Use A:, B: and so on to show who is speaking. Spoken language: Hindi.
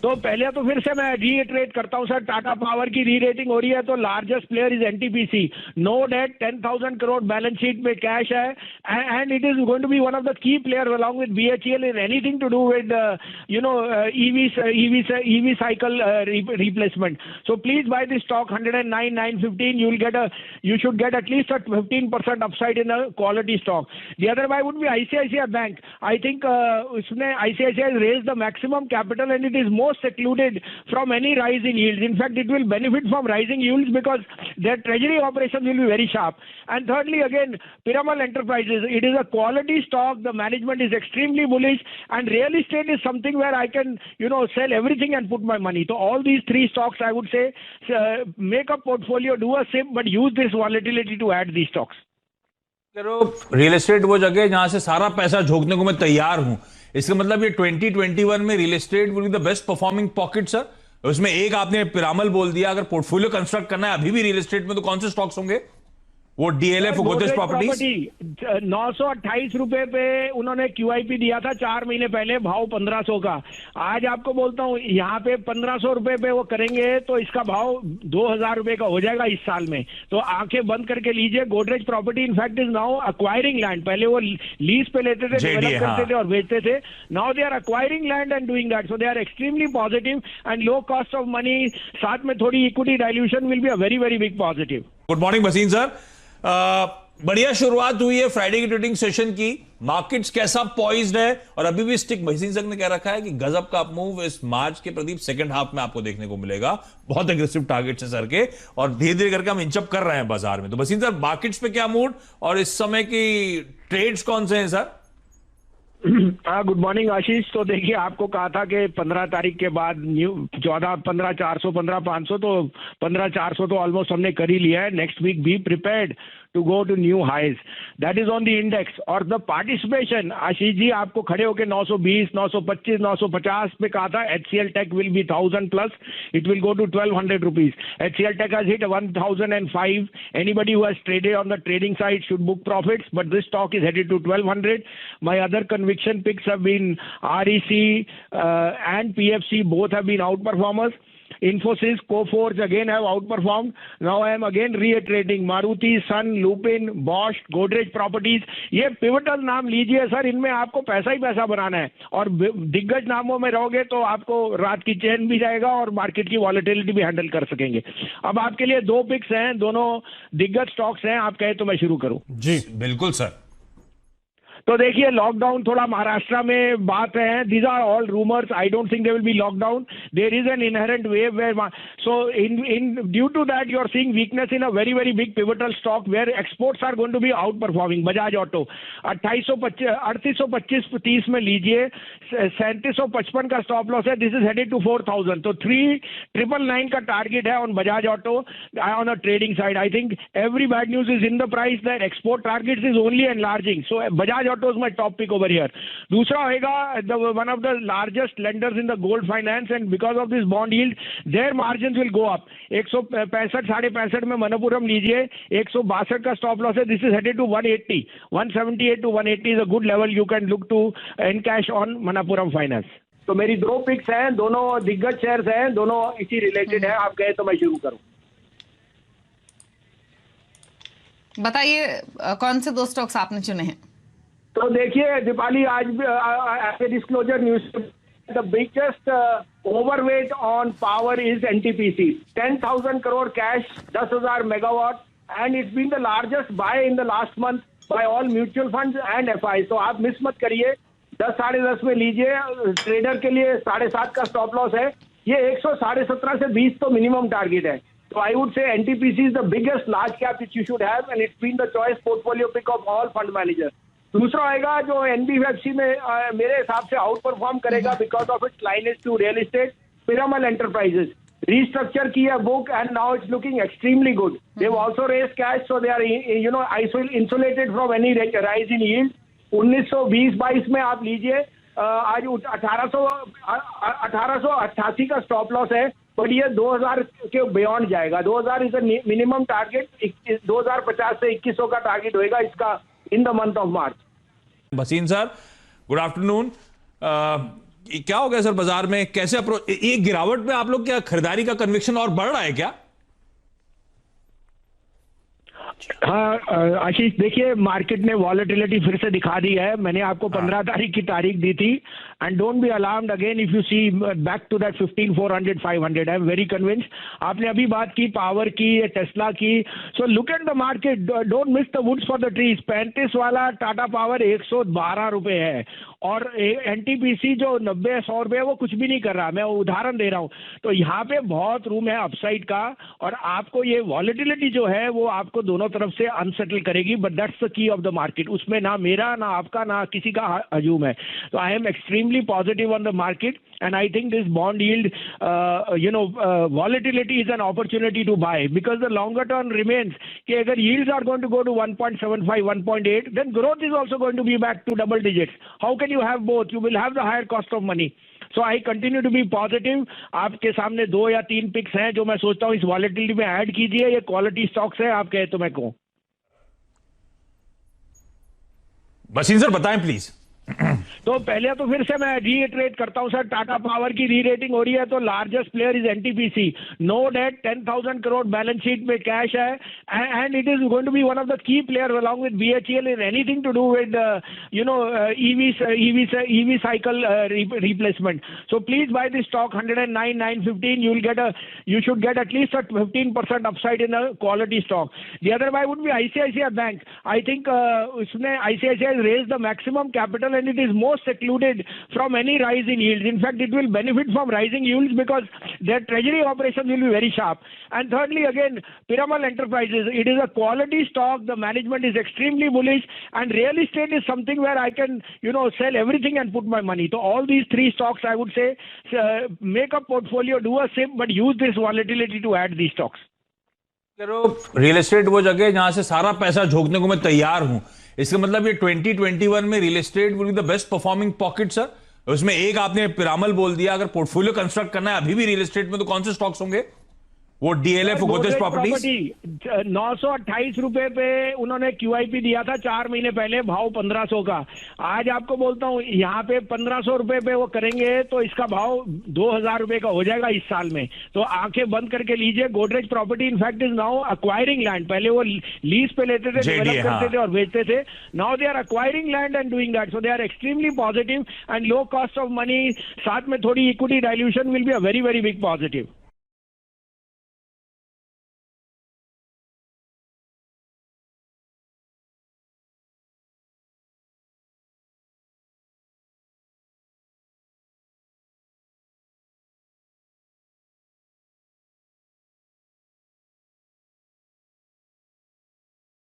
A: तो पहले तो फिर से मैं रीइटरेट करता हूं सर, टाटा पावर की री रेटिंग हो रही है तो largest player is NTPC, no debt, 10,000 crore balance sheet में कैश है, and it is going to be one of the key player along with BHEL in anything to do with EV cycle replacement. So please buy this stock 109, 915. You should get at least a 15% upside in a quality stock. The other buy would be ICICI Bank. I think ICICI has raised the maximum capital and it is most secluded from any rise in yields. In fact, it will benefit from rising yields because their treasury operations will be very sharp. And thirdly, again, Piramal Enterprises. It is a quality stock. The management is extremely bullish, and real estate is something where I can, sell everything and put my money. So all these three stocks, I would say, make a portfolio, do a SIP, but use this volatility to add these stocks.
B: करो रियल एस्टेट वो जगह जहां से सारा पैसा झोंकने को मैं तैयार हूं। इसका मतलब ये 2021 में real estate will be the best performing pocket sir. उसमें एक आपने पिरामल बोल दिया, अगर पोर्टफोलियो कंस्ट्रक्ट करना है अभी भी रियल एस्टेट में तो कौन से स्टॉक्स होंगे? वो डीएलएफ, गोदरेज प्रॉपर्टीज।
A: 928 रुपए पे उन्होंने क्यूआईपी दिया था 4 महीने पहले, भाव 1500 का। आज आपको बोलता हूं यहाँ पे 1500 रुपए पे वो करेंगे तो इसका भाव 2000 रुपए का हो जाएगा इस साल में। तो आंखें बंद करके लीजिए। Godrej property in fact is now acquiring land. पहले वो लीज पे लेते थे, डेवलप करते थे और बेचते थे। Now they are acquiring land and doing that, so they are extremely positive and low cost of money, साथ में थोड़ी equity dilution will be a very very big positive.
B: Good morning Bhasin sir. बढ़िया शुरुआत हुई है फ्राइडे की ट्रेडिंग सेशन की। मार्केट्स कैसा पॉइज्ड है और अभी भी स्टिक, भसीन सर ने कह रखा है कि गजब का अपमूव इस मार्च के प्रदीप सेकंड हाफ में आपको देखने को मिलेगा। बहुत एग्रेसिव टारगेट्स है सर के और धीरे धीरे करके हम इंचअप कर रहे हैं बाजार में। तो भसीन सर, मार्केट्स पे क्या मूड और इस समय की ट्रेड्स कौन से हैं सर?
A: गुड मॉर्निंग आशीष। तो देखिए, आपको कहा था कि 15 तारीख के बाद 15,400, 15,500, तो 15,400 तो ऑलमोस्ट हमने कर ही लिया है। Next week be prepared to go to new highs, that is on the index. और द पार्टिसिपेशन, आशीष जी आपको खड़े होकर 920, 925, 950 पे कहा था HCL tech will be 1000 plus, it will go to 1200 rupees. HCL tech has hit 1005. Anybody who has traded on the trading side should book profits, but this stock is headed to 1200. My other conviction picks have been REC and PFC, both have been outperformers. Infosys, Coforge again have outperformed. Now I am again reiterating Maruti, Sun, Lupin, Bosch, Godrej Properties. ये पिवटल नाम लीजिए सर, इनमें आपको पैसा ही पैसा बनाना है और दिग्गज नामों में रहोगे तो आपको रात की चैन भी जाएगा और मार्केट की वॉलेटिलिटी भी हैंडल कर सकेंगे। अब आपके लिए 2 पिक्स हैं, दोनों दिग्गज स्टॉक्स हैं। आप कहे तो मैं शुरू करूं?
B: जी बिल्कुल सर।
A: तो देखिए, लॉकडाउन थोड़ा महाराष्ट्र में बात है, these are all rumours, I don't think they will be lockdown, there is an inherent wave where, so in due to that you are seeing weakness in a very very big pivotal stock where exports are going to be out performing. Bajaj auto 3825-30 में लीजिए, 3755 का स्टॉप लॉस है, दिस इज हेडेड टू 4000। तो 3999 का टारगेट है on Bajaj auto on a trading side. I think every bad news is in the price that export targets is only enlarging, so Bajaj auto is my top pick over here. दूसरा होगा one of the largest lenders in the gold finance, and because of this bond yield their margins will go up. 165 65 में मनपुरम लीजिए, 162 का स्टॉप लॉस है, this is headed to 180, 178 to 180 is a good level, you can look to encash on Manappuram finance. तो मेरी 2 पिक्स हैं, दोनों दिग्गज शेयर्स हैं, दोनों इसी रिलेटेड है। आप कहे तो मैं शुरू करूं?
C: बताइए कौन से 2 स्टॉक्स आपने चुने हैं?
A: तो देखिए दीपाली, आज disclosure news, the biggest overweight on power is NTPC, 10,000 crore cash, 10,000 megawatt, and it's been the largest buy in the last month by all mutual funds and FI. तो आप मिस मत करिए, 10 साढ़े 10 में लीजिए। ट्रेडर के लिए 7.5 का स्टॉप लॉस है, ये 117 से 20 तो मिनिमम टारगेट है। So I would say NTPC is the biggest large cap which you should have, and it's been the choice portfolio pick of all fund managers. दूसरा आएगा जो NBFC में मेरे हिसाब से आउट परफॉर्म करेगा because of its lineage to real estate, Piramal enterprises. Restructure की है book and now it's looking extremely good. They have also raised cash, so they are insulated from any rise in yield. 1920-22 में आप लीजिए, आज 1888 का स्टॉप लॉस है, बट ये 2000 के बियॉन्ड जाएगा। 2000 इज मिनिमम टारगेट, 2050 से 2100 का टारगेट होएगा इसका in the month of March.
B: Bhasin sir, good afternoon. क्या हो गया सर बाजार में, कैसे अप्रोच, ये गिरावट में आप लोग क्या खरीदारी का कन्विक्शन और बढ़ रहा है क्या?
A: हाँ आशीष, देखिए मार्केट ने वॉलेटिलिटी फिर से दिखा दी है। मैंने आपको 15 तारीख की तारीख दी थी, and don't be alarmed again if you see back to that 15,400 500। I am very convinced. आपने अभी बात की पावर की, टेस्ला की, so look at the market, don't miss the woods for the trees. 35 वाला टाटा पावर 112 रुपए है, और एनटीपीसी जो 90-100 रुपए है वो कुछ भी नहीं कर रहा। मैं उदाहरण दे रहा हूं। तो यहाँ पे बहुत रूम है अपसाइड का, और आपको ये वॉलेटिलिटी जो है वो आपको दोनों तरफ से अनसेटल करेगी, but that's the key of the market. उसमें ना मेरा, ना आपका, ना किसी का हजूम है। तो I am extremely positive on the market, and I think this bond yield, volatility is an opportunity to buy, because the longer term remains कि अगर yields are going to go to 1.75, 1.8, then growth is also going to be back to double digits. How can you have both? You will have the higher cost of money. So I continue to be positive. आपके सामने 2 या 3 पिक्स हैं जो मैं सोचता हूँ इस वॉलेटिलिटी में ऐड कीजिए। ये क्वालिटी स्टॉक्स है, आप कहे तो मैं कहूँ।
B: बसीन सर बताएं प्लीज।
A: तो पहले तो फिर से मैं रीइटरेट करता हूं सर, टाटा पावर की री रेटिंग हो रही है, तो largest player is NTPC, no debt, 10,000 crore balance sheet में कैश है, and it is going to be one of the key players along with BHEL in anything to do with EV cycle replacement. So please buy this stock 109, 915, you should get at least a 15% upside in a quality stock. The other buy would be ICICI Bank. I think उसने ICICI has raised the maximum capital, and it is most secluded from any rise in yields. In fact, it will benefit from rising yields because their treasury operations will be very sharp. And thirdly, again, Piramal Enterprises, it is a quality stock. The management is extremely bullish, and real estate is something where I can, sell everything and put my money. So all these 3 stocks, I would say, make a portfolio, do a SIP, but use this volatility to add these stocks.
B: Real estate वो जगह जहां से सारा पैसा झोंकने को मैं तैयार हूं। इसका मतलब ये 2021 में real estate will be the best performing pocket sir. उसमें एक आपने पिरामल बोल दिया, अगर पोर्टफोलियो कंस्ट्रक्ट करना है अभी भी रियल एस्टेट में, तो कौन से स्टॉक्स होंगे? वो डीएलएफ गोदरेज प्रॉपर्टी
A: 928 रुपए पे उन्होंने क्यूआईपी दिया था 4 महीने पहले, भाव 1500 का। आज आपको बोलता हूं यहाँ पे 1500 रुपए पे वो करेंगे तो इसका भाव 2000 रुपए का हो जाएगा इस साल में। तो आंखें बंद करके लीजिए। Godrej property in fact is now acquiring land. पहले वो लीज पे लेते थे, डेवलप करते थे और बेचते थे। Now they are acquiring land and doing that, so they are extremely positive and low cost of money, साथ में थोड़ी equity dilution will be a very very big positive.